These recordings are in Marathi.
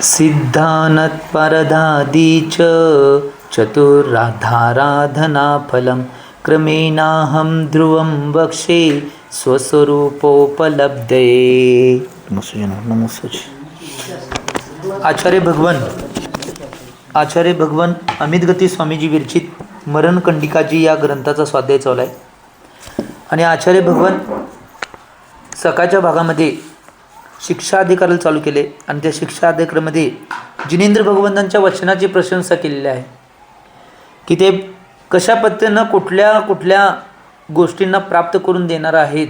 सिद्धानत्परदादीच चतुराधाराधनाफलं क्रमेणाहं ध्रुवं वक्षे स्वस्वरूपोपलब्धये. नमस्ते. आचार्य भगवान अमितगती स्वामीजी विरचित मरणकंडिकाजी या ग्रंथाचा स्वाध्याय चालू आहे. आणि आचार्य भगवान सकाळच्या भागामध्ये शिक्षा अधिकाराला चालू केले आणि त्या शिक्षा अधिकारामध्ये जिनेंद्र भगवंतांच्या वचनाची प्रशंसा केलेली आहे की ते कशा पद्धतीनं कुठल्या गोष्टींना प्राप्त करून देणार आहेत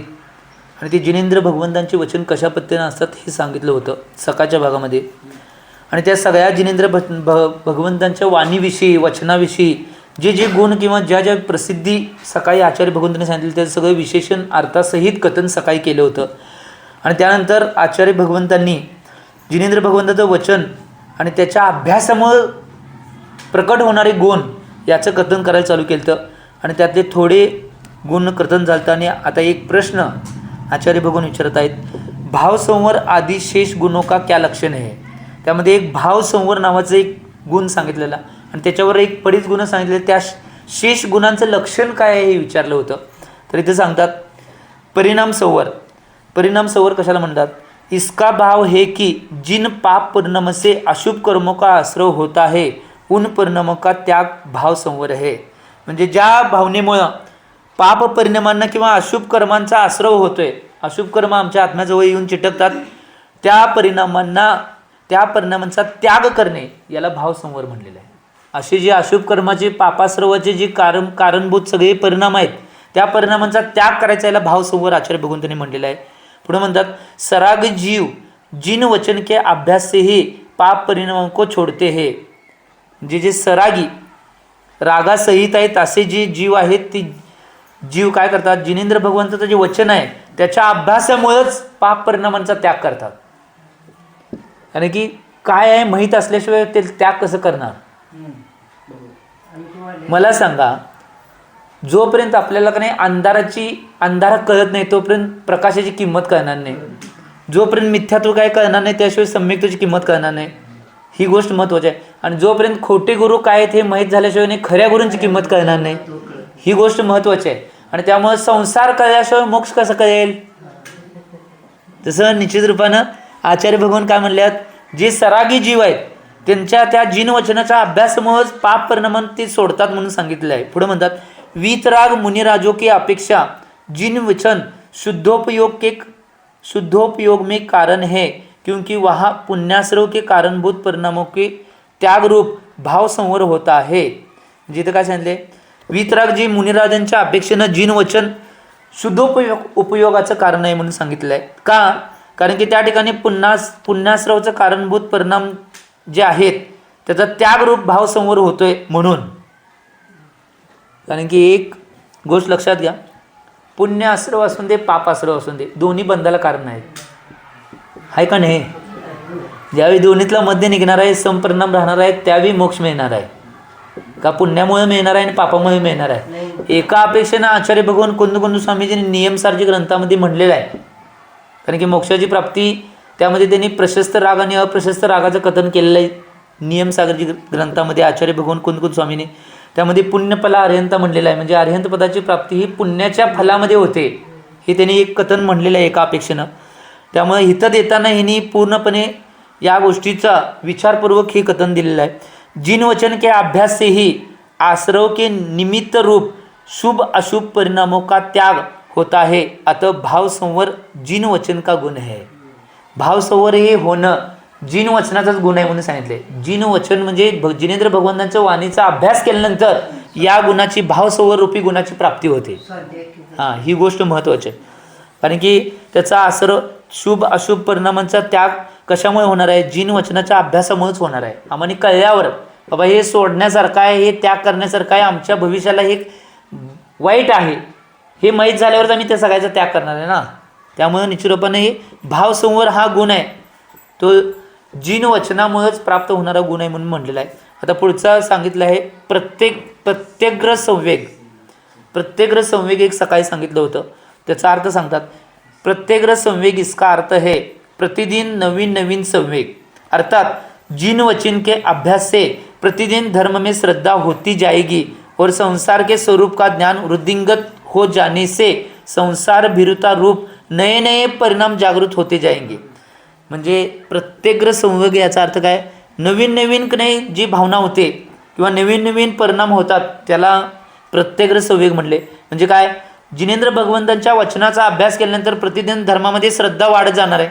आणि ते जिनेंद्र भगवंतांचे वचन कशा पद्धतीनं असतात हे सांगितलं होतं सकाळच्या भागामध्ये. आणि त्या सगळ्या जिनेंद्र भगवंतांच्या वाणीविषयी वचनाविषयी जे गुण किंवा ज्या प्रसिद्धी सकाळी आचार्य भगवंतांनी सांगितले ते सगळं विशेषण अर्थासहित कथन सकाळी केलं होतं. आणि त्यानंतर आचार्य भगवंतांनी जिनेंद्र भगवंताचं वचन आणि त्याच्या अभ्यासामुळे प्रकट होणारे गुण याचं कथन करायला चालू केलं होतं. आणि त्यातले थोडे गुण कथन झालं. आणि आता एक प्रश्न आचार्य भगवान विचारत आहेत, भावसंवर आदि शेष गुणों का क्या लक्षण आहे. त्यामध्ये एक भावसंवर नावाचं एक गुण सांगितलेला आणि त्याच्यावर एक पडीच गुण सांगितलेले. त्या शेष गुणांचं लक्षण काय आहे हे विचारलं होतं. तर इथे सांगतात परिणाम संवर कशाला म्हणतात. इसका भाव है कि जिन पाप परिणाम से अशुभ कर्मों का आश्रय होता है उन परिणामों का त्याग भाव संवर है. म्हणजे ज्या भावनेमुळं पाप परिणामांना किंवा अशुभ कर्मांचा आश्रय होतोय, अशुभ कर्म आमच्या आत्म्याजवळ येऊन चिटकतात, त्या परिणामांचा त्याग करणे याला भावसंवर म्हणलेलं आहे. असे जे अशुभ कर्माचे पापाश्रवाचे जे कारणभूत सगळे परिणाम आहेत त्या परिणामांचा त्याग करायचा याला भावसंवर आचार्य भगवंतांनी म्हणलेलं आहे. पुढे म्हणतात सराग जीव जिन वचन के अभ्यास से ही पाप परिणामों को छोड़ते हैं. जे सरागी रागासहित आहेत असे जे जीव आहेत ते जीव काय करतात, जिनेंद्र भगवंताचं जे वचन आहे त्याच्या अभ्यासामुळेच पाप परिणामांचा त्याग करतात. कारण की काय आहे माहीत असल्याशिवाय ते त्याग कसं करणार. मला सांगा, जोपर्यंत आपल्याला का नाही अंधार कळत नाही तोपर्यंत प्रकाशाची किंमत कळणार नाही. जोपर्यंत मिथ्यात्व काय कळणार नाही त्याशिवाय सम्यक्तेची किंमत कळणार नाही. ही गोष्ट महत्त्वाची आहे. आणि जोपर्यंत खोटे गुरु काय आहेत हे माहीत झाल्याशिवाय नाही खऱ्या गुरूंची किंमत कळणार नाही. ही गोष्ट महत्त्वाची आहे. आणि त्यामुळे संसार कळल्याशिवाय मोक्ष कसं कळेल. तसं निश्चित रूपानं आचार्य भगवान काय म्हणल्यात, जे सरागी जीव आहेत त्यांच्या त्या जिन वचनाच्या अभ्यासामुळेच पाप परिणाम ते सोडतात म्हणून सांगितलं आहे. पुढे म्हणतात वीतराग मुनिराजों की अपेक्षा जिन वचन शुद्धोपयोग में कारण है क्योंकि वहाँ पुण्याश्रव के कारणभूत परिणामों के त्याग रूप भाव संवर होता है. जिथं काय सांगितले, वीतराग जी मुनिराजांच्या अपेक्षेनं जिन वचन उपयोगाचं कारण आहे म्हणून सांगितलं आहे. का, कारण की त्या ठिकाणी पुण्याश्रवचं कारणभूत परिणाम जे आहेत त्याचा त्यागरूप भाव संवर होतोय म्हणून. कारण की एक गोष्ट लक्षात घ्या, पुण्य आश्रव असून दे पाप आश्रव असून दे दोन्ही बंधाला कारण आहेत. आहे का नाही. ज्यावेळी दोन्हीतला मध्य निघणार आहे समपरिणाम राहणार आहे त्यावेळी मोक्ष मिळणार आहे. का पुण्यामुळे मिळणार आहे आणि पापामुळे मिळणार आहे. एका अपेक्षेनं आचार्य भगवान कुंद स्वामीजींनी नियमसारजी ग्रंथामध्ये म्हणलेलं आहे. कारण की मोक्षाची प्राप्ती त्यामध्ये त्यांनी प्रशस्त राग आणि अप्रशस्त रागाचं कथन केलेलं आहे. नियमसागरजी ग्रंथामध्ये आचार्य भगवान कुंद स्वामीने त्यामध्ये पुण्यफला अर्हंता म्हणलेलं आहे. म्हणजे अर्हंत पदाची प्राप्ती ही पुण्याच्या फलामध्ये होते हे त्यांनी एक कथन म्हणलेलं आहे एका अपेक्षेनं. त्यामुळे हित देताना ह्यांनी पूर्णपणे या गोष्टीचा विचारपूर्वक हे कथन दिलेलं आहे. जिन वचन के अभ्यास से ही आश्रव के निमित्त रूप शुभ अशुभ परिणामों का त्याग होता है अतः भाव संवर जिन वचन का गुण है. भाव संवर हे होणं जिन वचनाचाच गुण आहे म्हणून सांगितले. जिन वचन म्हणजे जिनेंद्र भगवंतांच्या वाणीचा अभ्यास केल्यानंतर या गुणाची भावसंवर रूपी गुणाची प्राप्ती होते. हां, ही गोष्ट महत्त्वाची आहे. कारण की त्याचा आश्रय शुभ अशुभ परिणामांचा त्याग कशामुळे होणार आहे, जिन वचनाच्या अभ्यासामुळेच होणार आहे. आम्हाला कळल्यावर बाबा हे सोडण्यासारखं आहे, हे त्याग करण्यासारखं आहे, आमच्या भविष्याला हे वाईट आहे हे माहीत झाल्यावरच आम्ही त्या सगळ्याचा त्याग करणार आहे ना. त्यामुळे निश्चितपणे हे भावसंवर हा गुण आहे तो जिन वचनामुळेच प्राप्त होणारा गुण आहे म्हणून म्हटलेला आहे. आता पुढचा सांगितलं आहे प्रत्यग्र संवेग एक सकाळी सांगितलं होतं. त्याचा अर्थ सांगतात प्रत्यग्र संवेग इसका अर्थ है प्रतिदिन नवीन नवीन संवेग. अर्थात जिन वचन के अभ्यास से प्रतिदिन धर्म में श्रद्धा होती जाएगी और संसार के स्वरूप का ज्ञान वृद्धिंगत हो जाने से संसार भीरुता रूप नए नए परिणाम जागृत होते जाएंगे. म्हणजे प्रत्येक संवेग याचा अर्थ काय, नवीन नवीन नाही जी भावना होते किंवा नवीन नवीन परिणाम होतात त्याला प्रत्येक संवेग म्हणले. म्हणजे काय, जिनेंद्र भगवंतांच्या वचनाचा अभ्यास केल्यानंतर प्रतिदिन धर्मामध्ये श्रद्धा वाढत जाणार आहे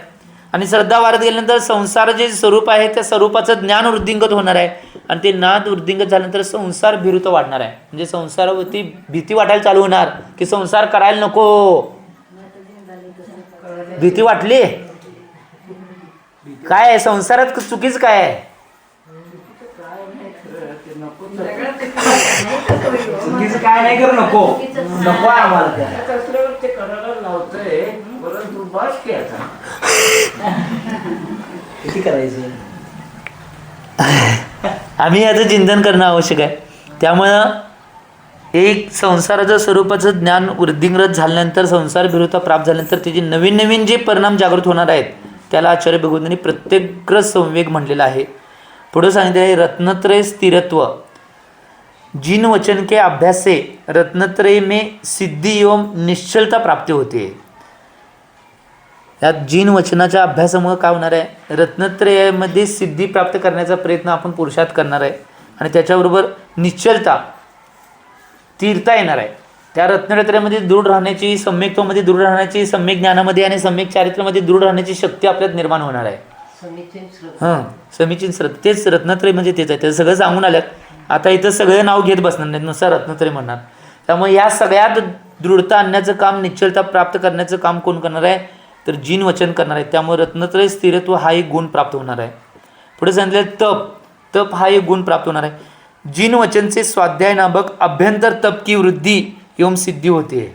आणि श्रद्धा वाढत गेल्यानंतर संसार जे स्वरूप आहे त्या स्वरूपाचं ज्ञान वृद्धिंगत होणार आहे आणि ते ज्ञान वृद्धिंगत झाल्यानंतर संसार भीरुता वाढणार आहे. म्हणजे संसारावरती भीती वाटायला चालू होणार की संसार करायला नको. भीती वाटली काय आहे संसारात, चुकीच काय आहे, चुकीचं काय नाही करू नको, नको आहे आम्हाला ते करायला लावतंय परंतु बस की आता किती करायचं. आम्ही याचं चिंतन करणं आवश्यक आहे. त्यामुळं एक संसाराचं स्वरूपाचं ज्ञान वृद्धिंगत झाल्यानंतर संसार भीरुता प्राप्त झाल्यानंतर त्याचे नवीन नवीन जे परिणाम जागृत होणार आहेत त्याला आचार्य भगवंतांनी प्रत्येक संवेग म्हणलेला आहे. पुढे सांगितले आहे रत्नत्रय स्थिरत्व. जिन वचन के अभ्यास से रत्नत्रय में सिद्धि एवं निश्चलता प्राप्ती होते. या जिन वचनाच्या अभ्यासामुळे काय होणार आहे, रत्नत्रयामध्ये सिद्धी प्राप्त करण्याचा प्रयत्न आपण पुरुषार्थ करणार आहे आणि त्याच्याबरोबर निश्चलता तीर्था येणार आहे. त्या रत्नत्रयामध्ये दृढ राहण्याची, सम्यक्त्वामध्ये दृढ राहण्याची, सम्यक ज्ञानामध्ये आणि सम्यक चारित्र्यामध्ये दृढ राहण्याची शक्ती आपल्यात निर्माण होणार आहे. समीचीन श्रद्धा, तेच रत्नत्रय म्हणजे तेच आहे. त्याचं सगळं सांगून आल्यात. आता इथं सगळं नाव घेत बसणार नाही, नुसार रत्नत्रय म्हणणार. त्यामुळे या सगळ्यात दृढता आणण्याचं काम, निश्चलता प्राप्त करण्याचं काम कोण करणार आहे, तर जिन वचन करणार आहे. त्यामुळे रत्नत्रय स्थिरत्व हा एक गुण प्राप्त होणार आहे. पुढे सांगितलं तप हा एक गुण प्राप्त होणार आहे. जिन वचन से स्वाध्याय नामक अभ्यंतर तप की वृद्धी एवं सिद्धी होते.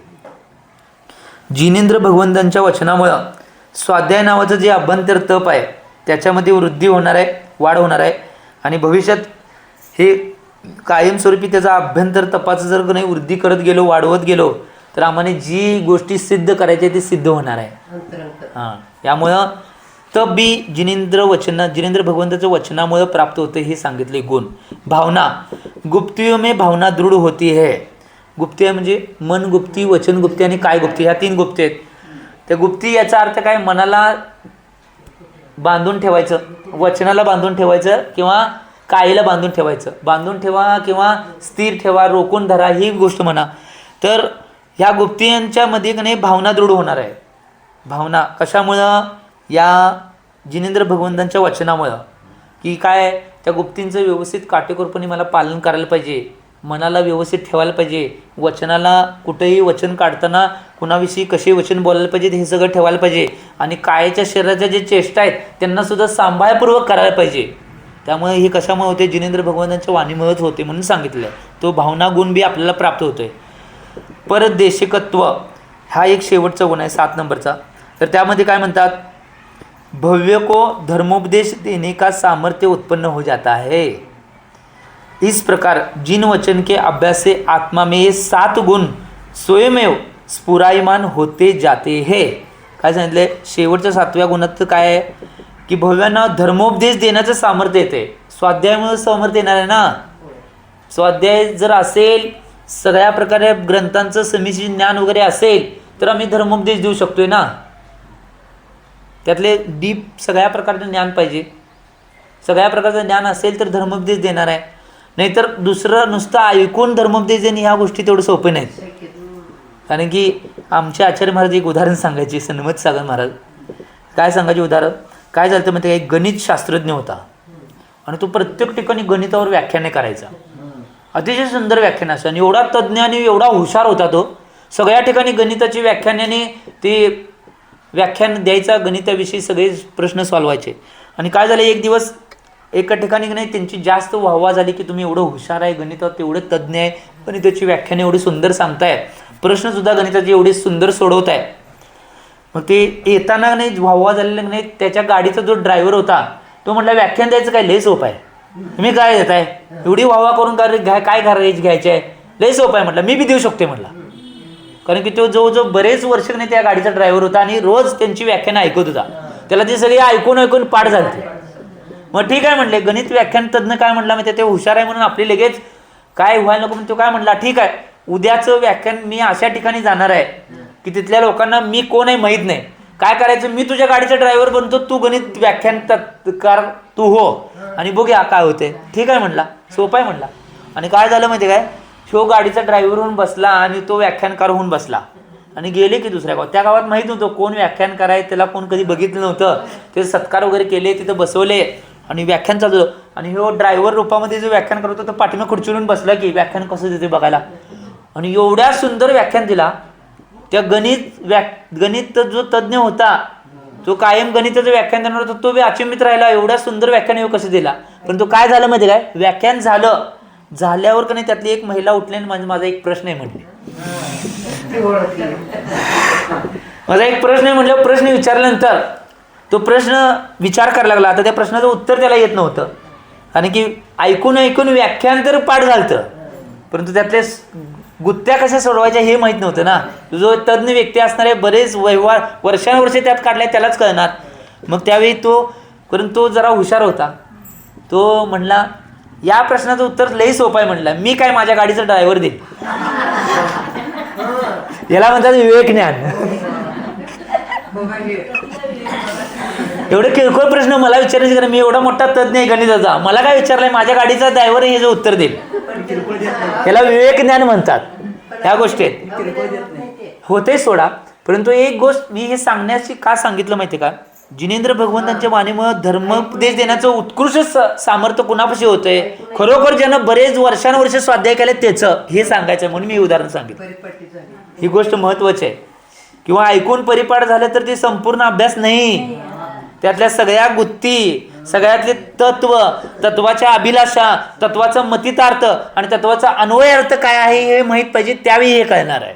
जिनेंद्र भगवंतांच्या वचनामुळं स्वाध्याय नावाचं जे अभ्यंतर तप आहे त्याच्यामध्ये वृद्धी होणार आहे, वाढ होणार आहे आणि भविष्यात हे कायमस्वरूपी त्याचा अभ्यंतर तपाचं जर नाही वृद्धी करत गेलो, वाढवत गेलो तर आम्हाला जी गोष्टी सिद्ध करायची ती सिद्ध होणार आहे. हां, यामुळं तप बी जिनेंद्र भगवंताचं वचनामुळं प्राप्त होतं हे सांगितले गुण. भावना गुप्तियों में भावना दृढ होती है. गुप्ती आहे म्हणजे मन गुप्ती, वचन गुप्ती आणि काय गुप्ती, ह्या 3 गुप्ती आहेत. त्या गुप्ती याचा अर्थ काय, मनाला बांधून ठेवायचं, वचनाला बांधून ठेवायचं किंवा कायेला बांधून ठेवायचं. बांधून ठेवा किंवा स्थिर ठेवा, रोखून धरा ही गोष्ट म्हणा. तर ह्या गुप्तींच्यामध्ये नाही भावना दृढ होणार आहे. भावना कशामुळं, या जिनेंद्र भगवंतांच्या वचनामुळं, की काय त्या गुप्तींचं व्यवस्थित काटेकोरपणे मला पालन करायला पाहिजे, मनाला व्यवस्थित ठेवायला पाहिजे, वचनाला कुठेही वचन काढताना कुणाविषयी कसे वचन बोलायला पाहिजे हे सगळं ठेवायला पाहिजे आणि कायेच्या शरीराच्या जे चेष्टा आहेत त्यांनासुद्धा सांभाळपूर्वक करायला पाहिजे. त्यामुळे हे कशामुळे होते, जिनेंद्र भगवंतांच्या वाणीमुळेच होते म्हणून सांगितलं आहे. तो भावना गुण बी आपल्याला प्राप्त होतोय. परदेशिकत्व हा एक शेवटचा गुण आहे 7 नंबरचा. तर त्यामध्ये काय म्हणतात, भव्य को धर्मोपदेश देने का सामर्थ्य उत्पन्न हो जाता है. इस प्रकार जिन वचन के अभ्यास से आत्मा में ये 7 गुण स्वयमेव स्फुरायमान होते जाते हैं. काय सांगितलंय, शेवटच्या 7व्या गुणात काय आहे की भव्यांना धर्मोपदेश देण्याचं सामर्थ्य येते. स्वाध्यायामुळे सामर्थ्य येणार आहे ना. स्वाध्याय जर असेल, सगळ्या प्रकारे ग्रंथांचं समीचीन ज्ञान वगैरे असेल तर आम्ही धर्मोपदेश देऊ शकतोय ना. त्यातले डीप सगळ्या प्रकारचं ज्ञान पाहिजे. सगळ्या प्रकारचं ज्ञान असेल तर धर्मोपदेश देणार आहे. नाहीतर दुसरं नुसतं ऐकून धर्मोपदेश देणे ह्या गोष्टी तेवढं सोपे नाहीत. कारण की आमचे आचार्य महाराज एक उदाहरण सांगायचे, सन्मत सागर महाराज. काय सांगायचे उदाहरण, काय झालं तर म्हणजे एक गणित शास्त्रज्ञ होता आणि तो प्रत्येक ठिकाणी गणितावर व्याख्याने करायचा. अतिशय सुंदर व्याख्यान असं आणि एवढा तज्ज्ञ आणि एवढा हुशार होता तो. सगळ्या ठिकाणी गणिताची व्याख्यानाने ते व्याख्यान द्यायचा, गणिताविषयी सगळे प्रश्न सॉल्वायचे. आणि काय झालं, एक दिवस एका ठिकाणी नाही त्यांची जास्त वाहवा झाली की तुम्ही एवढं हुशार आहे, गणितात एवढं तज्ज्ञ आहे, गणिताची व्याख्याने एवढी सुंदर सांगताय, प्रश्नसुद्धा गणिताचे एवढे सुंदर सोडवताय. मग ते येताना नाही वाहवा झालेलं नाही, त्याच्या गाडीचा जो ड्रायव्हर होता तो म्हटला व्याख्यान द्यायचं काय लय सोपं आहे, तुम्ही काय देत आहे, एवढी वाहवा करून काय घ्यायचे आहे, लय सोपं आहे म्हटलं, मी बी देऊ शकते म्हटला. कारण की तो जवळजवळ बरेच वर्ष नाही त्या गाडीचा ड्रायव्हर होता आणि रोज त्यांची व्याख्यानं ऐकत होता. त्याला ती सगळी ऐकून पाठ झाली. मग ठीक आहे म्हणले. गणित व्याख्यान तज्ञ काय म्हटला माहिती, ते हुशार आहे म्हणून आपली लगेच काय व्हायला नको. पण तो काय म्हटला, ठीक आहे उद्याचं व्याख्यान मी अशा ठिकाणी जाणार आहे की तिथल्या लोकांना मी कोण आहे माहीत नाही. काय करायचं, मी तुझ्या गाडीचा ड्रायव्हर बनतो, तू गणित व्याख्यानकार तू हो, आणि बघूया काय होते. ठीक आहे म्हटला, सोपं आहे म्हटला. आणि काय झालं माहिती काय, तो गाडीचा ड्रायव्हर होऊन बसला आणि तो व्याख्यानकार होऊन बसला आणि गेले की दुसऱ्या गावात. त्या गावात माहीत नव्हतं कोण व्याख्यानकार आहे, त्याला कोण कधी बघितलं नव्हतं. ते सत्कार वगैरे केले, तिथं बसवले आणि व्याख्यान चालू होतं. आणि हो ड्रायव्हर रूपामध्ये जो व्याख्यान करत होता तो पाठीमागे खुर्चीवरून बसला की व्याख्यान कसं देते बघायला. आणि एवढ्या सुंदर व्याख्यान दिला. त्या गणित जो तज्ज्ञ होता, जो कायम गणिताचं व्याख्यान देणार होता, तो बी अचंबित राहिला, एवढ्या सुंदर व्याख्यान कसं दिला. परंतु काय झालं माहिती काय, व्याख्यान झाल्यावर का नाही त्यातली एक महिला उठली आणि माझा एक प्रश्न आहे म्हटली. माझा एक प्रश्न आहे म्हटलं. प्रश्न विचारल्यानंतर तो प्रश्न विचार करायला लागला. आता त्या प्रश्नाचं उत्तर त्याला येत नव्हतं, कारण की ऐकून व्याख्यान तर पाठ झालं, परंतु त्यातले गुत्त्या कशा सोडवायच्या हे माहीत नव्हतं ना. जो तज्ज्ञ व्यक्ती असणारे बरेच वर्षानुवर्षे त्यात काढले त्यालाच कळणार. मग त्यावेळी तो जरा हुशार होता. तो म्हणला, या प्रश्नाचं उत्तर लई सोपं आहे म्हणला, मी काय माझ्या गाडीचा ड्रायव्हर देईन. याला म्हणतात विवेक ज्ञान. एवढे किरकोळ प्रश्न मला विचारायचे, कारण मी एवढा मोठा तज्ज्ञ आहे गणिताचा, मला काय विचारलंय माझ्या गाडीचा ड्रायव्हर हे जो उत्तर देईल. याला विवेक ज्ञान म्हणतात. ह्या गोष्टी होते सोडा. परंतु एक गोष्ट मी हे सांगण्याची का सांगितलं माहिती का, जिनेंद्र भगवंतांच्या वाणीमुळे धर्मोपदेश देण्याचं उत्कृष्ट सामर्थ्य कुणापाशी होतंय, खरोखर ज्यानं बरेच वर्षानुवर्ष स्वाध्याय केले त्याचं हे सांगायचं म्हणून मी उदाहरण सांगितलं. ही गोष्ट महत्वाची आहे. किंवा ऐकून परिपाठ झालं तर ते संपूर्ण अभ्यास नाही. त्यातल्या सगळ्या गुत्ती, सगळ्यातले तत्वाच्या अभिलाषा, तत्वाचा मतितार्थ आणि तत्वाचा अन्वय अर्थ काय आहे हे माहीत पाहिजे, त्यावेळी हे कळणार आहे.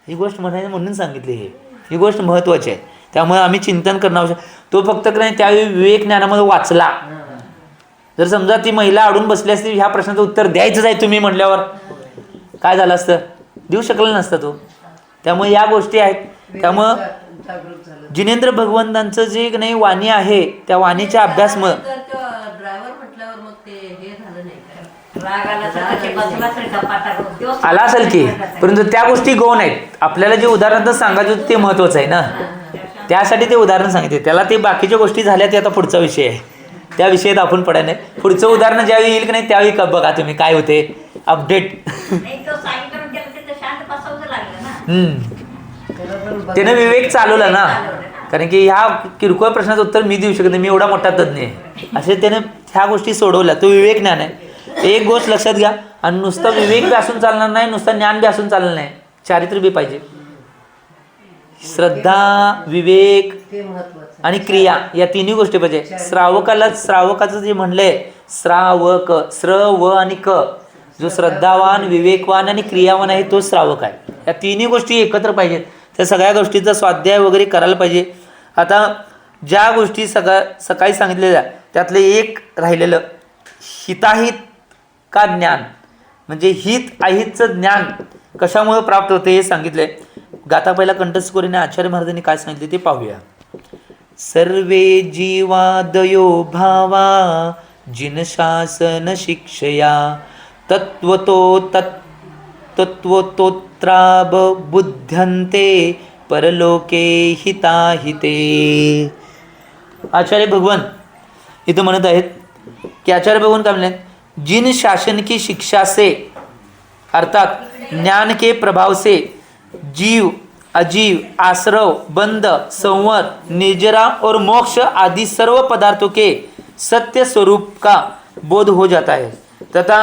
ही गोष्ट म्हणायची म्हणून सांगितली. ही गोष्ट महत्वाची आहे. त्यामुळे आम्ही चिंतन करणं आवश्यक. तो फक्त नाही त्यावेळी विवेक ज्ञानामध्ये वाचला. जर समजा ती महिला अडून बसली असती, ह्या प्रश्नाचं उत्तर द्यायचंच आहे तुम्ही म्हटल्यावर काय झालं असतं, देऊ शकलं नसतं तो. त्यामुळे या गोष्टी आहेत. त्यामुळं जिनेंद्र भगवंतांचं जे नाही वाणी आहे, त्या वाणीच्या अभ्यास आला असेल की, परंतु त्या गोष्टी गौण आहेत. आपल्याला जे उदाहरण सांगायचं ते महत्वाचं आहे ना, त्यासाठी ते उदाहरण सांगितले. त्याला ते बाकीच्या गोष्टी झाल्या ते आता पुढचा विषय आहे, त्या विषयात आपण पडायला नाही. पुढचं उदाहरण ज्यावेळी येईल की नाही त्यावेळी बघा तुम्ही काय होते अपडेट. त्याने विवेक चालवला ना, कारण की ह्या किरकोळ प्रश्नाचं उत्तर मी देऊ शकत नाही, मी एवढा मोठा तज्ञ आहे, असे त्याने ह्या गोष्टी सोडवल्या. तो विवेक ज्ञान आहे. एक गोष्ट लक्षात घ्या, आणि नुसतं विवेक बी असून चालणार नाही, नुसतं ज्ञान बी असून चालणार नाही, चारित्र्य बी पाहिजे. श्रद्धा, विवेक आणि क्रिया या तिन्ही गोष्टी पाहिजे. श्रावकाचं जे म्हणलंय, श्रावक, श्र व आणि क, जो श्रद्धावान, विवेकवान आणि क्रियावान आहे तो श्रावक आहे. या तिन्ही गोष्टी एकत्र पाहिजेत. त्या सगळ्या गोष्टीचा स्वाध्याय वगैरे करायला पाहिजे. आता ज्या गोष्टी सकाळी सांगितलेल्या त्यातलं एक राहिलेलं हिताहित का ज्ञान, म्हणजे हित अहितचं ज्ञान कशामुळे प्राप्त होते हे सांगितलंय. गाता पहिला कंठस्थ करून आचार्य महाराजांनी काय सांगितले ते पाहूया. सर्वे जीवादयो भावा जिन शासन शिक्षया तत्वतोत्राब बुद्ध्यन्ते परलोके हिताहिते. आचार्य भगवान इथं म्हणत आहेत की आचार्य भगवान काय म्हणले, जिन शासन की शिक्षा से अर्थात ज्ञान के प्रभाव से जीव, अजीव, आश्रव, बंध, संवर, निर्जरा और मोक्ष आदि सर्व पदार्थों के सत्य स्वरूप का बोध हो जाता है तथा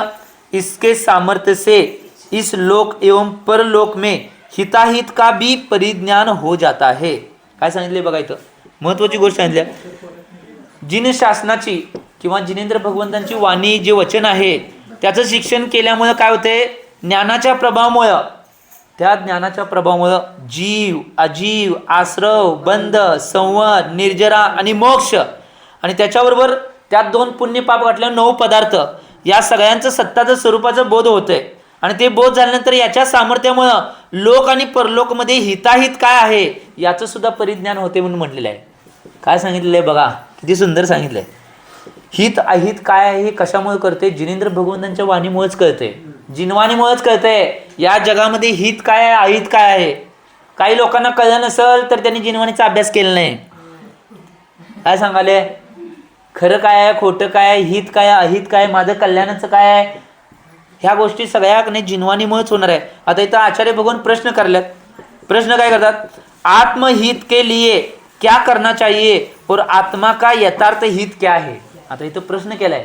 इसके सामर्थ्य से इस लोक एवं परलोक में हिताहित का भी परिज्ञान हो जाता है. काय सांगितले बघा, इथं महत्वाची गोष्ट सांगितली. जिन शासनाची किंवा जिनेंद्र भगवंतांची वाणी जे वचन आहे त्याचं शिक्षण केल्यामुळे काय होते, ज्ञानाच्या प्रभावामुळं, त्या ज्ञानाच्या प्रभावामुळं जीव, अजीव, आश्रव, बंध, संवर, निर्जरा आणि मोक्ष, आणि त्याच्याबरोबर त्यात 2 पुण्य पाप घातल्या 9 पदार्थ, या सगळ्यांचं सत्ताचं स्वरूपाचं बोध होतंय. आणि ते बोध झाल्यानंतर याच्या सामर्थ्यामुळं लोक आणि परलोकमध्ये हिताहित काय आहे याचं सुद्धा परिज्ञान होते म्हणून म्हटलेलं आहे. काय सांगितलेलं आहे बघा, किती सुंदर सांगितलंय. हित अहित काय आहे हे कशामुळे कळते? जिनेंद्र भगवंतांच्या वाणीमुळेच कळते, जिनवाणीमुळेच कळतंय. या जगामध्ये हित काय आहे अहित काय आहे. काही लोकांना कळलं नसेल तर त्यांनी जिनवाणीचा अभ्यास केला नाही. काय सांगाले? खरं काय आहे, खोटं काय आहे, हित काय आहे, अहित काय आहे, माझं कल्याणाचं काय आहे, ह्या गोष्टी सगळ्या नाही जिनवाणीमुळेच होणार आहे. आता इथं आचार्य भगवान प्रश्न करल्यात. प्रश्न काय करतात? आत्महित के लिए क्या करना चाहिए और आत्मा का यथार्थ हित क्या है. आता इथं प्रश्न केलाय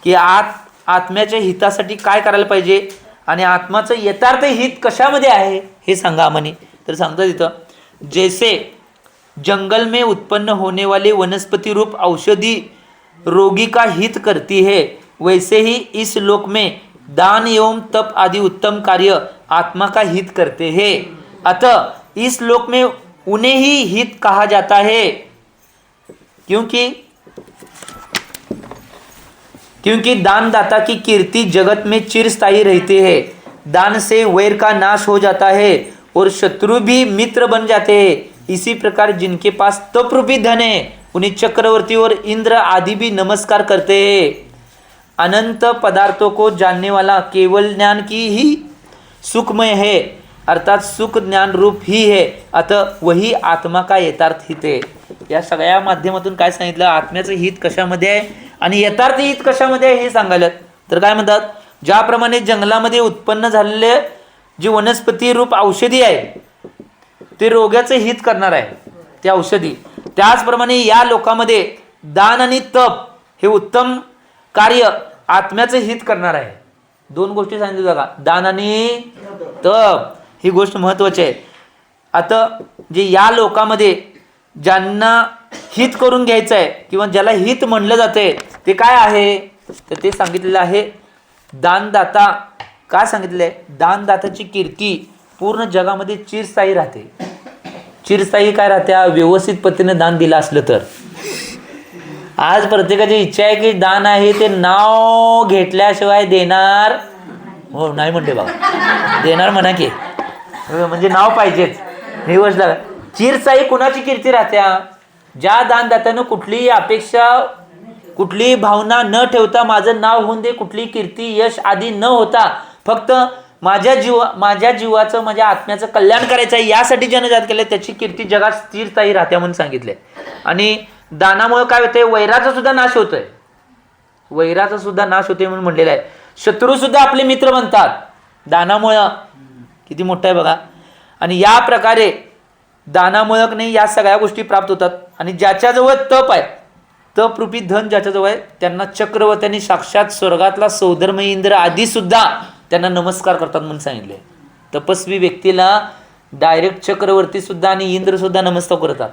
की आत्म्याच्या हितासाठी काय करायला पाहिजे आणि आत्माचं यथार्थ हित कशामध्ये आहे हे सांगा म्हणे. तर सांगतात इथं, जैसे जंगल में उत्पन्न होने वाली वनस्पति रूप औषधि रोगी का हित करती है, वैसे ही इस लोक में दान एवं तप आदि उत्तम कार्य आत्मा का हित करते हैं. अतः इस लोक में उन्हें ही हित कहा जाता है, क्योंकि दानदाता की कीर्ति जगत में चिरस्थायी रहती है. दान से वैर का नाश हो जाता है और शत्रु भी मित्र बन जाते हैं. इसी प्रकार जिनके पास तप रूपी धन है उन्हें चक्रवर्ती और इंद्र आदि भी नमस्कार करते हैं. अनंत पदार्थों को जानने वाला केवल ज्ञान की ही सुखमय है, अर्थात सुख ज्ञान रूप ही है. अतः वही आत्मा का यथार्थ हित है. या सगळ्या माध्यमातून काय सांगितलं? आत्म्याचं हित कशामध्ये आहे आणि यथार्थ हित कशामध्ये आहे हे सांगायला. तर काय म्हणतात? ज्याप्रमाणे जंगलामध्ये उत्पन्न झालेले जी वनस्पती रूप औषधी आहे ते रोगाचं हित करणार आहे ते औषधी, त्याचप्रमाणे या लोकांमध्ये दान आणि तप हे उत्तम कार्य आत्म्याचं हित करणार आहे. दोन गोष्टी सांगितल्या बघा, दान आणि तप, ही गोष्ट महत्वाची आहे. आता जे या लोकांमध्ये ज्यांना हित करून घ्यायचं आहे किंवा ज्याला हित म्हणलं जाते ते काय आहे? तर ते सांगितलेलं आहे दानदाता. काय सांगितलं आहे? दानदाताची कीर्ती पूर्ण जगामध्ये चिरस्थायी राहते. चिरस्थायी काय राहत्या? व्यवस्थित पद्धतीने दान दिलं असलं तर. आज प्रत्येकाची इच्छा आहे की दान आहे ते नाव घेतल्याशिवाय देणार हो नाही म्हणते बाबा, देणार म्हणा की, म्हणजे नाव पाहिजेच. ही गोष्ट चिरस्थायी कुणाची कीर्ती राहत्या? ज्या दानदात्यानं कुठलीही अपेक्षा कुठलीही भावना न ठेवता माझं नाव होऊन दे, कुठलीही कीर्ती यश आदी न होता, फक्त माझ्या जीवाचं माझ्या आत्म्याचं कल्याण करायचं आहे यासाठी ज्यानं जात केलं त्याची कीर्ती जगात स्थिरस्थायी राहत्या म्हणून सांगितलंय. आणि दानामुळे काय होतंय? वैराचा सुद्धा नाश होतोय. वैराचा सुद्धा नाश होतोय म्हणून म्हणलेलं आहे. शत्रू सुद्धा आपले मित्र बनतात दानामुळं. किती मोठं आहे बघा. आणि या प्रकारे दानामुळं नाही या सगळ्या गोष्टी प्राप्त होतात. आणि ज्याच्याजवळ तप आहे, तप रूपी धन ज्याच्याजवळ आहे, त्यांना चक्रवर्त्यांनी साक्षात स्वर्गातला सौधर्म इंद्र आदी सुद्धा त्यांना नमस्कार करतात म्हणून सांगितले. तपस्वी व्यक्तीला डायरेक्ट चक्रवर्ती सुद्धा आणि इंद्र सुद्धा नमस्कार करतात.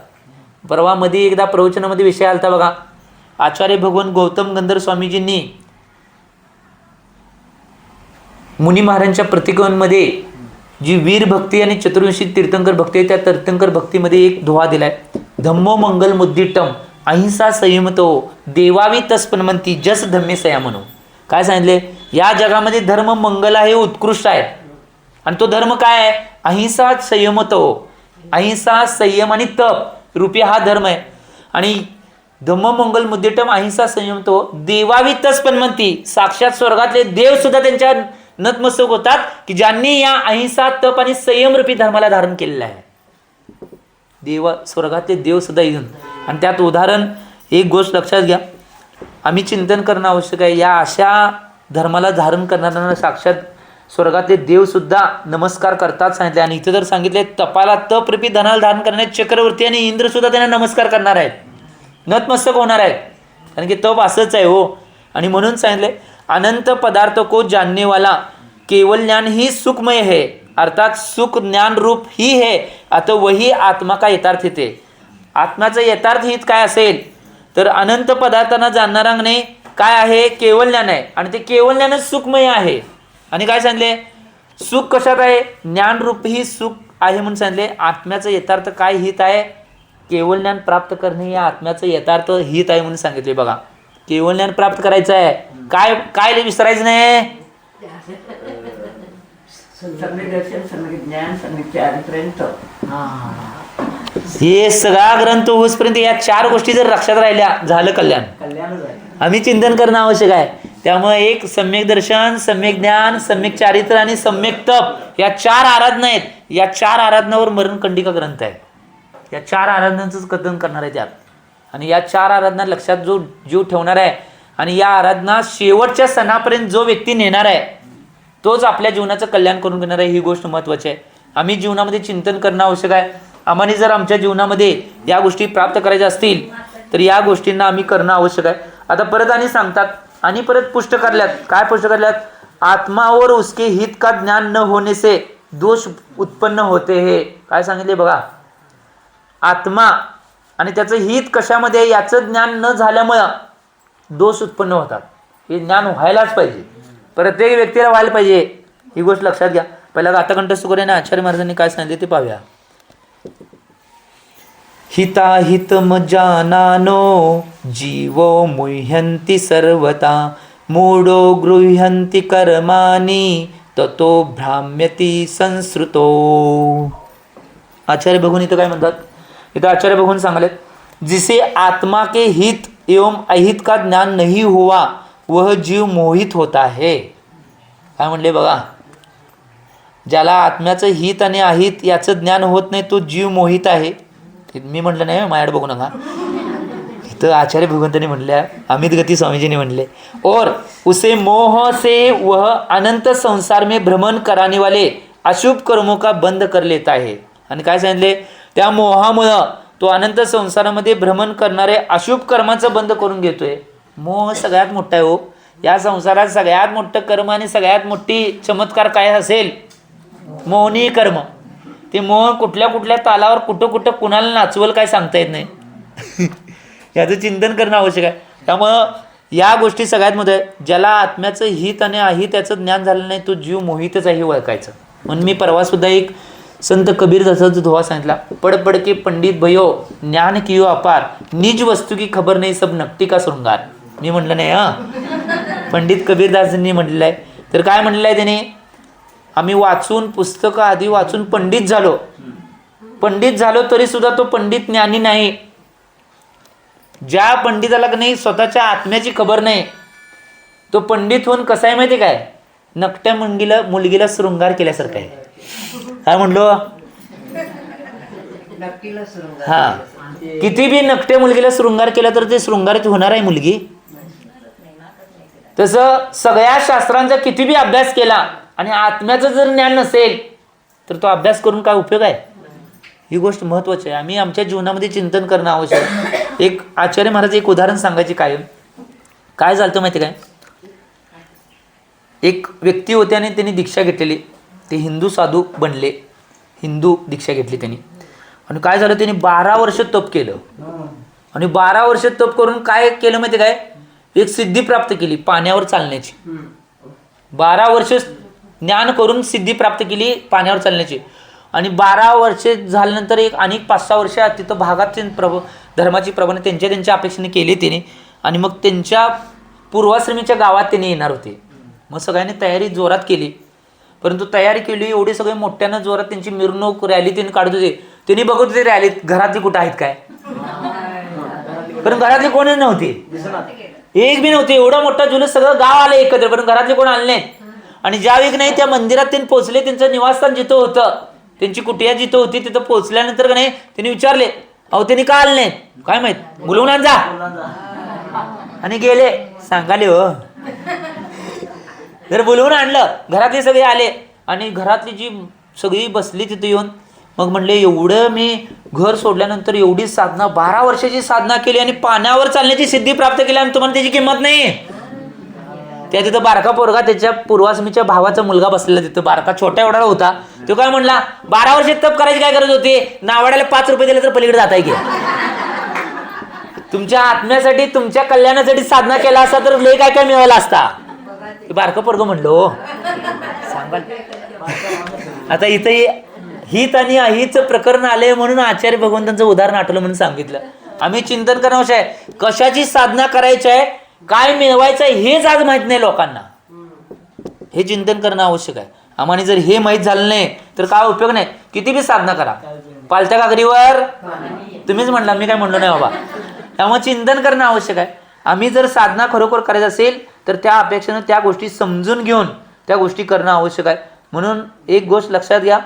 परवा मध्ये एकदा प्रवचनामध्ये विषय आलता बघा, आचार्य भगवान गौतम गंधर्व स्वामीजींनी मुनी महाराजांच्या प्रतिकांमध्ये जी वीर भक्ती आणि चतुर्विंशी तीर्थंकर भक्ती आहे त्या तीर्थंकर भक्तीमध्ये एक दोहा दिलाय, धम्मो मंगल मुद्दिटम अहिंसा संयमतो देवावी तस्पन्मंती जस धम्मे सया म्हणून. काय सांगितले? या जगामध्ये धर्म मंगल आहे, उत्कृष्ट आहे. आणि तो धर्म काय आहे? अहिंसा संयमतो. अहिंसा संयम आणि तप रूपी हा धर्म आहे. आणि धम्म मंगल मुद्दिटम अहिंसा संयमतो देवावी तस्पन्मंती, साक्षात स्वर्गातले देव सुद्धा त्यांच्या नतमस्तक होतात की ज्यांनी या अहिंसा तप आणि संयम रूपी धर्माला धारण केलेलं आहे. देव स्वर्गातले देव सुद्धा येऊन. आणि त्यात उदाहरण एक गोष्ट लक्षात घ्या, आम्ही चिंतन करणं आवश्यक आहे. या अशा धर्माला धारण करणाऱ्यांना साक्षात स्वर्गातले देव सुद्धा नमस्कार करतात सांगितले. आणि इथं जर सांगितले तपाला तप रूपी धनाला धारण करणारे चक्रवर्ती आणि इंद्र सुद्धा त्यांना नमस्कार करणार आहेत, नतमस्तक होणार आहेत. कारण की तप असंच आहे हो. आणि म्हणून सांगितले अनंत पदार्थ को जानने वाला केवल ज्ञान ही सुखमय है, अर्थात सुख ज्ञान रूप ही है. आता वही आत्मा का यथार्थ हित है. आत्म्याचं यथार्थ हित काय असेल तर अनंत पदार्थांना जाणणाराने काय आहे? केवल ज्ञान आहे. आणि ते केवल ज्ञानच सुखमय आहे. आणि काय सांगितले? सुख कशात आहे? ज्ञान रूप ही सुख आहे म्हणून सांगितले. आत्म्याचं यथार्थ काय हित आहे? केवल ज्ञान प्राप्त करणे या आत्म्याचं यथार्थ हित आहे म्हणून सांगितले. बघा, केवल ज्ञान प्राप्त करायचं आहे. काय काय विसरायचं नाही. हे सगळा ग्रंथ होईपर्यंत या 4 गोष्टी जर लक्षात राहिल्या झालं कल्याण. आम्ही चिंतन करणं आवश्यक आहे. त्यामुळे एक सम्यक दर्शन, सम्यक ज्ञान, सम्यक चारित्र आणि सम्यक तप या 4 आराधना आहेत. या 4 आराधनावर मरणकंडिका ग्रंथ आहे. या 4 आराधनांचंच कथन करणार आहे त्यात. आणि या 4 आराधना लक्षात जो जीव ठेवणार आहे आणि या आराधना शेवटच्या सणापर्यंत जो व्यक्ती नेणार आहे तोच आपल्या जीवनाचं कल्याण करून घेणार आहे. ही गोष्ट महत्त्वाची आहे. आम्ही जीवनामध्ये चिंतन करणं आवश्यक आहे. आम्हाला जर आमच्या जीवनामध्ये या गोष्टी प्राप्त करायच्या असतील तर या गोष्टींना आम्ही करणं आवश्यक आहे. आता परत आणि सांगतात आणि परत पुष्ट करल्यात. काय पुष्ट करल्यात? आत्मा और उसके हित का ज्ञान न होने से दोष उत्पन्न होते. हे काय सांगितले बघा. आत्मा आणि त्याचं हित कशामध्ये याचं ज्ञान न झाल्यामुळं दोष उत्पन्न होतात. हे ज्ञान व्हायलाच पाहिजे. प्रत्येक व्यक्तीला व्हायला पाहिजे. ही गोष्ट लक्षात घ्या. पहिला गाथाकंठस्थ करूया ना आचार्य महाराजांनी काय सांगितले ते पाहूया. हिताहितम जानानो जीवो मुह्यन्ति सर्वता मूढो गृह्यन्ति कर्माणि ततो भ्राम्यति संस्कृतो. आचार्य भगवान इथं काय म्हणतात? इथं आचार्य भगवान सांगलेत, जिसे आत्मा के हित एवं अहित का ज्ञान नहीं हुआ वह जीव मोहित होता है. काय म्हणले बघा. ज्याला आत्म्याचं हित आणि अहित याचं ज्ञान होत नाही तो जीव मोहित आहे. मी म्हटलं नाही, माझ्याकडे बघू नका. इथं आचार्य भगवंतांनी म्हणल्या, अमित गती स्वामीजीने म्हणले, और उसे मोह से वह अनंत संसार में भ्रमण कराने वाले अशुभ कर्मों का बंद कर लेता है. आणि काय सांगितले? त्या मोहामुळं तो अनंत संसारामध्ये भ्रमण करणारे अशुभ कर्माचं बंद करून घेतोय. मोह सगळ्यात मोठा आहे हो. या संसारात सगळ्यात मोठं कर्म आणि सगळ्यात मोठी चमत्कार काय असेल? मोहनीय कर्म. ते मोह कुठल्या कुठल्या तालावर कुठं कुठं कुणाला नाचवल काय सांगता येत नाही. याचं चिंतन करणं आवश्यक आहे. त्यामुळं या गोष्टी सगळ्यात मध्ये ज्याला आत्म्याचं हित आणि अहित याचं ज्ञान झालं नाही तो जीव मोहितच आहे ओळखायचं. म्हणून मी परवा सुद्धा एक संत कबीर जसं धोवा सांगितला, पड पड के पंडित भयो ज्ञान कियो अपार निज वस्तू की खबर नाही सब नकटी का शृंगार. मी म्हटलं नाही पंडित कबीरदासांनी म्हटलेलं आहे. तर काय म्हटलेलं आहे त्याने? आम्ही वाचून पुस्तकं आधी वाचून पंडित झालो तरी सुद्धा तो पंडित ज्ञानी नाही. ज्या पंडिताला नाही स्वतःच्या आत्म्याची खबर नाही तो पंडित होऊन कसा आहे माहिती काय? नकट्या मुलगीला शृंगार केल्यासारखं आहे. काय म्हणलो? हा, किती बी नकट्या मुलगीला शृंगार केला तर ते शृंगारित होणार आहे मुलगी. तसं सगळ्या शास्त्रांचा किती बी अभ्यास केला आणि आत्म्याचं जर ज्ञान नसेल तर तो अभ्यास करून काय उपयोग आहे? ही गोष्ट महत्त्वाची आहे. आम्ही आमच्या जीवनामध्ये चिंतन करणं आवश्यक आहे. एक आचार्य महाराज एक उदाहरण सांगायचे कायम. काय झालं माहिती काय? एक व्यक्ती होते आणि त्यांनी दीक्षा घेतलेली. ते हिंदू साधू बनले. हिंदू दीक्षा घेतली त्यांनी. आणि काय झालं? त्यांनी 12 वर्ष तप केलं. आणि 12 वर्ष तप करून काय केलं माहिती काय? एक सिद्धी प्राप्त केली पाण्यावर चालण्याची. 12 वर्ष ज्ञान करून सिद्धी प्राप्त केली पाण्यावर चालण्याची. आणि 12 वर्ष झाल्यानंतर एक आणि 5-6 वर्ष तिथं भागात धर्माची प्रबंध त्यांच्या अपेक्षेने केली त्यांनी. आणि मग त्यांच्या पूर्वाश्रमीच्या गावात त्यांनी येणार होते. मग सगळ्यांनी तयारी जोरात केली. परंतु तयारी केली एवढी सगळे मोठ्यानं जोरात त्यांची मिरवणूक रॅली त्यांनी काढत होते. त्यांनी बघत होते रॅलीत घरातली कुठं आहेत काय. कारण घरातली कोणीच नव्हती, एक बी नव्हती. एवढा मोठा जुलूस सगळं गाव आलं एकत्र, पण घरातले कोण आले नाहीत. आणि ज्या वेळी नाही त्या मंदिरात त्यांनी पोहोचले, त्यांचं निवासस्थान जिथं होतं, त्यांची कुटिया जिथं होती तिथं पोहोचल्यानंतर का नाही त्यांनी विचारले, अहो त्यांनी का आले नाहीत? काय माहित, बोलवून आण जा. आणि गेले सांगाले हो. तर बोलवून आणलं. घरातले सगळे आले आणि घरातली जी सगळी बसली तिथे येऊन मग म्हणले, एवढं मी घर सोडल्यानंतर एवढी साधना 12 वर्षाची साधना केली आणि पाण्यावर चालण्याची सिद्धी प्राप्त केली आणि तुम्हाला त्याची किंमत नाही. त्या तिथं बारका पोरगा त्याच्या पूर्वाश्रमीच्या भावाचा मुलगा बसलेला तिथं, बारका छोट्या एवढा होता. तो काय म्हणला, 12 वर्ष तप करायची काय गरज होती? नावाड्याला 5 रुपये दिले तर पलीकडे जाताय की. तुमच्या आत्म्यासाठी तुमच्या कल्याणासाठी साधना केला असता तर लय काय काय मिळाला असता. बारका पोरगा म्हणलो सांगाल. आता इथं हित आणि अहितचं प्रकरण आले म्हणून आचार्य भगवंतांचं उदाहरण आठवलं म्हणून सांगितलं. आम्ही चिंतन करणं आवश्यक आहे. कशाची साधना करायची आहे, काय मिळवायचं आहे हेच आज माहित नाही लोकांना. हे चिंतन करणं आवश्यक आहे. आम्हाला जर हे माहीत झालं नाही तर काय उपयोग नाही. किती बी साधना करा, पालत्या कागरीवर तुम्हीच म्हणला, मी काय म्हणलो नाही बाबा. त्यामुळे चिंतन करणं आवश्यक आहे. आम्ही जर साधना खरोखर करायचं असेल तर त्या अपेक्षेनं त्या गोष्टी समजून घेऊन त्या गोष्टी करणं आवश्यक आहे. म्हणून एक गोष्ट लक्षात घ्या,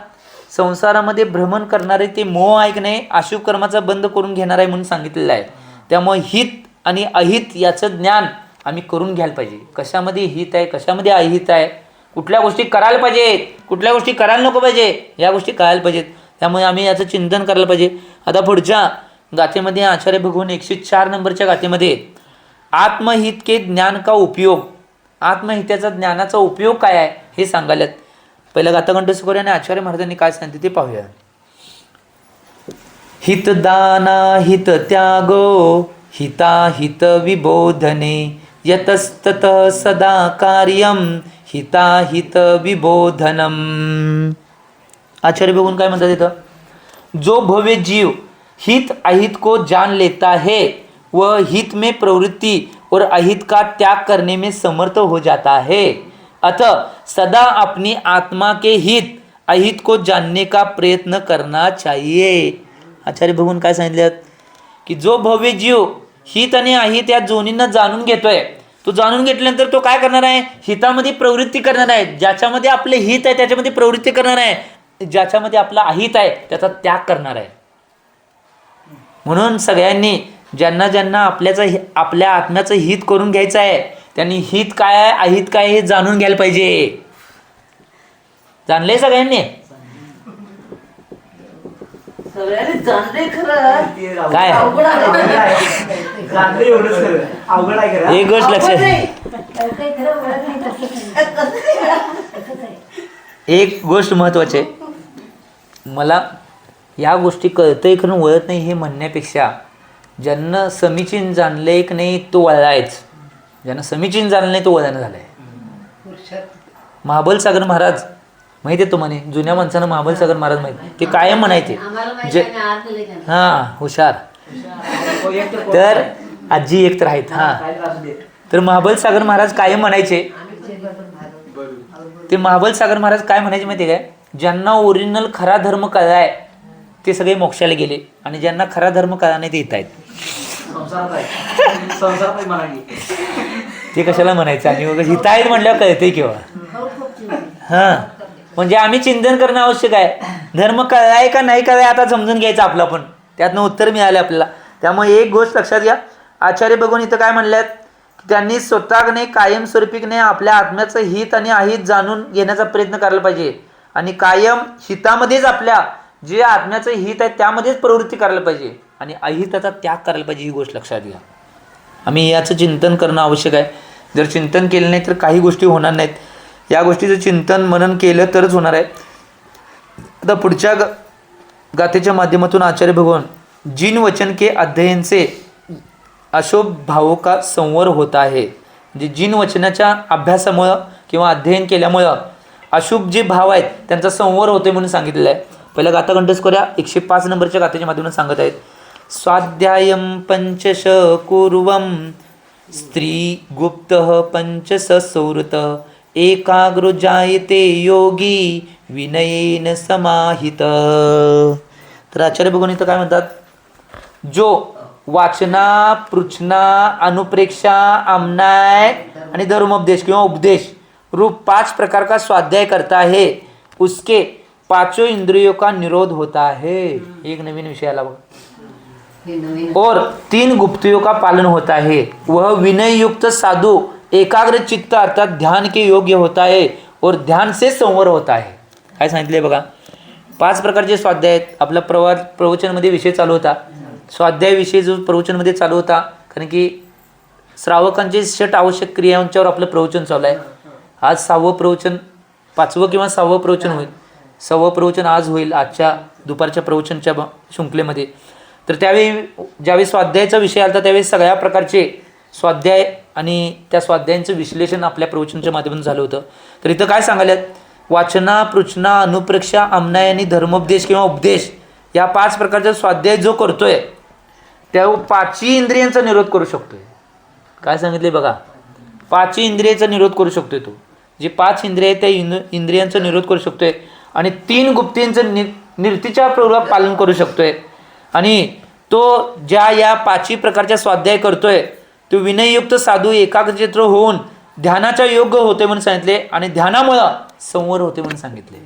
संसारामध्ये भ्रमण करणारे ते मोह आहे की नाही, अशुभ कर्माचा बंद करून घेणार आहे म्हणून सांगितलेलं आहे. त्यामुळे हित आणि अहित याचं ज्ञान आम्ही करून घ्यायला पाहिजे. कशामध्ये हित आहे, कशामध्ये अहित आहे, कुठल्या गोष्टी करायला पाहिजेत, कुठल्या गोष्टी करायला नको पाहिजे, या गोष्टी कळायला पाहिजेत. त्यामुळे आम्ही याचं चिंतन करायला पाहिजे. आता पुढच्या गाथेमध्ये आचार्य भगवान 104 नंबरच्या गाथेमध्ये आत्महित के ज्ञान का उपयोग, आत्महिताचा ज्ञानाचा उपयोग काय आहे हे सांगायलात. पहिला गाथाकंठ करूया आणि आचार्य महाराजांनी काय सांगितले ते पाहूया. हितदाना हित त्यागो हिताहित विबोधने यतस्तत सदा कार्यम हिताहित विबोधनम. आचार्य बघून काय म्हणतात इथं, जो भव्य जीव हित अहित को जान लेता है वह हित में प्रवृत्ति और अहित का त्याग करने में समर्थ हो जाता है. अतः सदा अपनी आत्मा के हित अहित को जानने का प्रयत्न करना चाहिए. आचार्य बघून काय सांगितले की जो भव्य जीव हित आणि अहित या दोन्हींना जाणून घेतोय, तो जाणून घेतल्यानंतर तो काय करणार आहे, हितामध्ये प्रवृत्ती करणार आहे. ज्याच्यामध्ये आपले हित आहे त्याच्यामध्ये प्रवृत्ती करणार आहे, ज्याच्यामध्ये आपला अहित आहे त्याचा त्याग करणार आहे. म्हणून सगळ्यांनी ज्यांना ज्यांना आपल्या आत्म्याचं हित करून घ्यायचं आहे त्यांनी हित काय आहे अहित काय हे जाणून घ्यायला पाहिजे. जाणले सगळ्यांनी काय एक गोष्ट लक्षात, एक गोष्ट महत्वाची आहे. मला या गोष्टी कळतंय खरं वळत नाही हे म्हणण्यापेक्षा ज्यांना समीचीन जाणले की नाही तो वळायच, ज्यांना समीचीन जाणलं नाही तो वळणं झालंय. महाबल सागर महाराज माहिती आहे तुम्हाला, जुन्या माणसानं महाबल सागर महाराज माहिती, ते कायम म्हणायचे हां हुशार. तर आजी एक तर आहेत हां, तर महाबल सागर महाराज कायम म्हणायचे, ते महाबल सागर महाराज काय म्हणायचे माहिती आहे काय, ज्यांना ओरिजिनल खरा धर्म कळलाय ते सगळे मोक्षाला गेले आणि ज्यांना खरा धर्म कळला नाही ते येत आहेत. ते कशाला म्हणायचं आणि वगैरे हित आहेत म्हटल्यावर कळते किंवा हां, म्हणजे आम्ही चिंतन करणं आवश्यक आहे. धर्म कळलाय का नाही कळलाय आता समजून घ्यायचं आपलं पण, त्यातनं उत्तर मिळालं आपल्याला. त्यामुळे एक गोष्ट लक्षात घ्या, आचार्य बघून इथं काय म्हणल्यात, त्यांनी स्वतःने कायमस्वरूपीने आपल्या आत्म्याचं हित आणि अहित जाणून घेण्याचा प्रयत्न करायला पाहिजे आणि कायम हितामध्येच आपल्या जे आत्म्याचं हित आहे त्यामध्येच प्रवृत्ती करायला पाहिजे आणि अहिताचा त्याग करायला पाहिजे. ही गोष्ट लक्षात घ्या. आम्ही याचं चिंतन करणं आवश्यक आहे. जर चिंतन केलं नाही तर काही गोष्टी होणार नाहीत. या गोष्टीचं चिंतन मनन केलं तरच होणार आहे. आता पुढच्या गाथेच्या माध्यमातून आचार्य भगवान जिन वचन के अध्ययन से अशुभ भावों का संवर होता है, म्हणजे जिन वचनाच्या अभ्यासामुळं किंवा अध्ययन केल्यामुळं अशुभ जे भाव आहेत त्यांचा संवर होतोय म्हणून सांगितलेलं आहे. पहिल्या गाथा कंठस्थ करूया. 105 नंबरच्या गाथेच्या माध्यमातून सांगत आहेत, स्वाध्यायम पंचश कुर्वम स्त्री गुप्त पंचस संवृत एकाग्र जायते योगी विनयेन समाहित. तर आचार्य बघून इथं काय म्हणतात, जो वाचना पृच्छना अनुप्रेक्षा आमनाय आणि धर्मोपदेश किंवा उपदेश रूप 5 प्रकार का स्वाध्याय करता है उसके 5 इंद्रियों का निरोध होता है. एक नवीन विषय आला बघ. और 3 गुप्तियों का पालन होता है. वह विनय युक्त साधु एकाग्र चित्त अर्थात ध्यान के योग्य होता है और ध्यान से संवर होता है. काय सांगितले बघा, 5 प्रकारचे स्वाध्याय आहेत. आपला प्रवचनमध्ये विषय चालू होता, स्वाध्याय विषय जो प्रवचनमध्ये चालू होता, कारण की श्रावकांचे 6 आवश्यक क्रियांच्यावर आपलं प्रवचन चालू आहे. आज 6वं प्रवचन, 5वं किंवा 6वं प्रवचन होईल. 6वं प्रवचन आज होईल आजच्या दुपारच्या प्रवचनच्या शृंखलेमध्ये. तर त्यावेळी ज्यावेळी स्वाध्यायाचा विषय आला त्यावेळी सगळ्या प्रकारचे स्वाध्याय आणि त्या स्वाध्यायांचं विश्लेषण आपल्या प्रवचनाच्या माध्यमातून झालं होतं. तर इथं काय सांगायल्यात, वाचना पृच्छना अनुप्रेक्षा आमनाय आणि धर्मोपदेश किंवा उपदेश या 5 प्रकारचा स्वाध्याय जो करतोय त्या 5 इंद्रियांचा निरोध करू शकतोय. काय सांगितले बघा, 5 इंद्रियांचा निरोध करू शकतोय. तो जे 5 इंद्रिय आहेत त्या इंद्रियांचा निरोध करू शकतोय आणि 3 गुप्तींचं नीतीच्यापूर्वक पालन करू शकतोय आणि तो ज्या या 5 प्रकारच्या स्वाध्याय करतोय तो विनययुक्त साधू एकाग्रचित्र होऊन ध्यानाच्या योग्य होते म्हणून सांगितले आणि ध्यानामुळं संवर होते म्हणून सांगितले.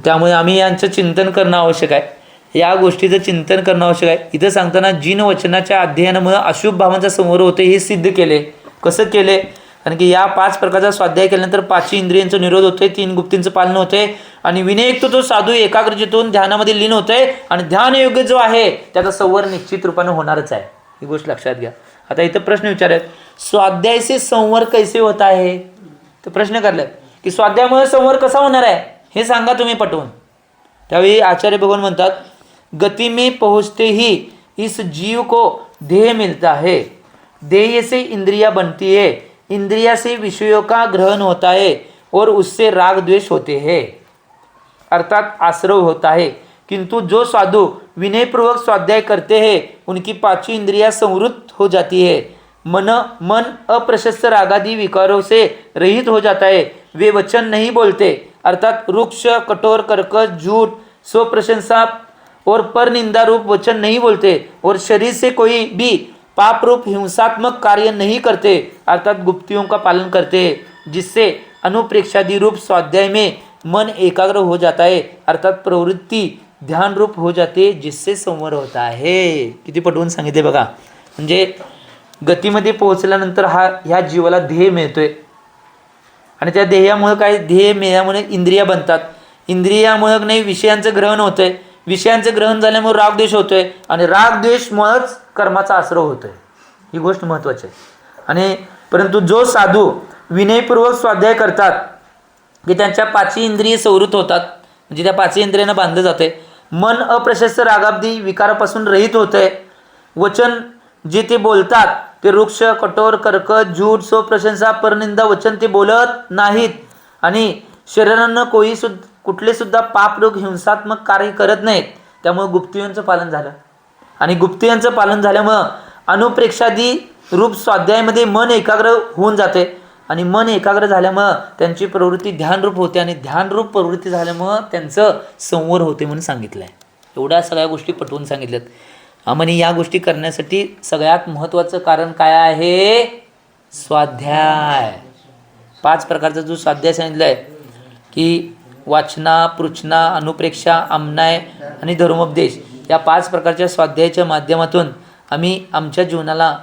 त्यामुळे आम्ही यांचं चिंतन करणं आवश्यक आहे. या गोष्टीचं चिंतन करणं आवश्यक आहे. इथं सांगताना जिन वचनाच्या अध्ययनामुळे अशुभ भावांचा संवर होते हे सिद्ध केले. कसं केले? कारण की या 5 प्रकारचा स्वाध्याय केल्यानंतर 5 इंद्रियांचा निरोध होतोय, 3 गुप्तींचं पालन होतंय आणि विनययुक्त तो साधू एकाग्रचितून ध्यानामध्ये लीन होतंय आणि ध्यान योग्य जो आहे त्याचा संवर निश्चित रूपाने होणारच आहे. ही गोष्ट लक्षात घ्या. आता इथं प्रश्न विचारत स्वाध्याय से संवर कैसे होता है, तर प्रश्न करलाय की स्वाध्यायामुळे संवर कसा होणार आहे हे सांगा तुम्ही पटवून. त्यावेळी आचार्य भगवान म्हणतात गति में पहुँचते ही इस जीव को देह मिलता है, देह से इंद्रिया बनती है, इंद्रिया से विषयों का ग्रहण होता है और उससे राग द्वेष होते हैं अर्थात आश्रव होता है. किंतु जो साधु विनयपूर्वक स्वाध्याय करते हैं उनकी 5 इंद्रियां संवृत्त हो जाती है, मन अप्रशस्त रागादि विकारों से रहित हो जाता है, वे वचन नहीं बोलते अर्थात रुक्ष कठोर कर्कश झूठ स्वप्रशंसा और पर निंदा रूप वचन नहीं बोलते और शरीर से कोई भी पाप रूप हिंसात्मक कार्य नहीं करते अर्थात गुप्तियों का पालन करते हैं, जिससे अनुप्रेक्षादि रूप स्वाध्याय में मन एकाग्र हो जाता है अर्थात प्रवृत्ति ध्यान रूप हो जाते जिससे संवर होता है. किती पटवून सांगितले बघा. म्हणजे गतीमध्ये पोहोचल्यानंतर ह्या जीवाला ध्येय मिळतोय आणि त्या ध्येयामुळे काय ध्येय मिळाल्यामुळे इंद्रिया बनतात, इंद्रियामुळे नाही विषयांचं ग्रहण होतंय, विषयांचं ग्रहण झाल्यामुळे रागद्वेष होतोय आणि रागद्वेषमुळेच कर्माचा आश्रय होतोय. ही गोष्ट महत्त्वाची आहे. आणि परंतु जो साधू विनयपूर्वक स्वाध्याय करतात की त्यांच्या 5 इंद्रिय संवृत्त होतात म्हणजे त्या 5 इंद्रियांना बांधलं जाते, मन अप्रशस्त रागाब्दी विकारापासून रहित होतंय, वचन जे ते बोलतात ते वृक्ष कठोर कर्कश झूठ स्वप्रशंसा परनिंदा वचन ते बोलत नाहीत आणि शरीरानं कुठले सुद्धा पापरोग हिंसात्मक कार्य करत नाहीत. त्यामुळे गुप्तियांचं पालन झालं आणि गुप्तियांचं पालन झाल्यामुळं अनुप्रेक्षादी रूप स्वाध्यायामध्ये मन एकाग्र होऊन जाते आणि मन एकाग्र झाल्यामुळं त्यांची प्रवृत्ती ध्यानरूप होते आणि ध्यानरूप प्रवृत्ती झाल्यामुळं त्यांचं संवर होते म्हणून सांगितलं आहे. एवढ्या सगळ्या गोष्टी पटवून सांगितल्यात. आम्हाला या गोष्टी करण्यासाठी सगळ्यात महत्त्वाचं कारण काय आहे? स्वाध्याय. 5 प्रकारचा जो स्वाध्याय सांगितला आहे की वाचना पृच्छना अनुप्रेक्षा आमनाय आणि धर्मोपदेश या 5 प्रकारच्या स्वाध्यायाच्या माध्यमातून आम्ही आमच्या जीवनाला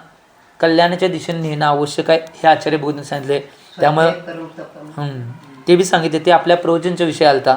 कल्याणाच्या दिशेने नेणं आवश्यक आहे हे आचार्य भगवंतांनी सांगितले. त्यामुळे ते बी सांगितले ते आपल्या प्रवचनच्या विषय आलता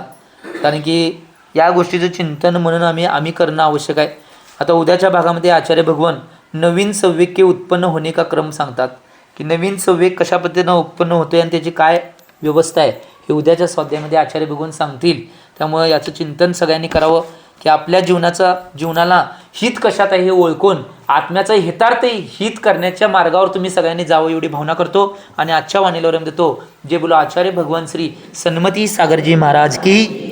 कारण की या गोष्टीचं चिंतन म्हणून आम्ही करणं आवश्यक आहे. आता उद्याच्या भागामध्ये आचार्य भगवान नवीन संवेग उत्पन्न होणे का क्रम सांगतात की नवीन संवेग कशा पद्धतीनं उत्पन्न होतोय आणि त्याची काय व्यवस्था आहे हे उद्याच्या स्वाध्यायामध्ये आचार्य भगवान सांगतील. त्यामुळे याचं चिंतन सगळ्यांनी करावं की आपल्या जीवनाला हित कशात आहे हे ओळखून आत्म्याचं हितार्थ हित करण्याच्या मार्गावर तुम्ही सगळ्यांनी जावं एवढी भावना करतो आणि आजच्या वाणीला विराम देतो. जे बोलो आचार्य भगवान श्री सन्मती सागरजी महाराज की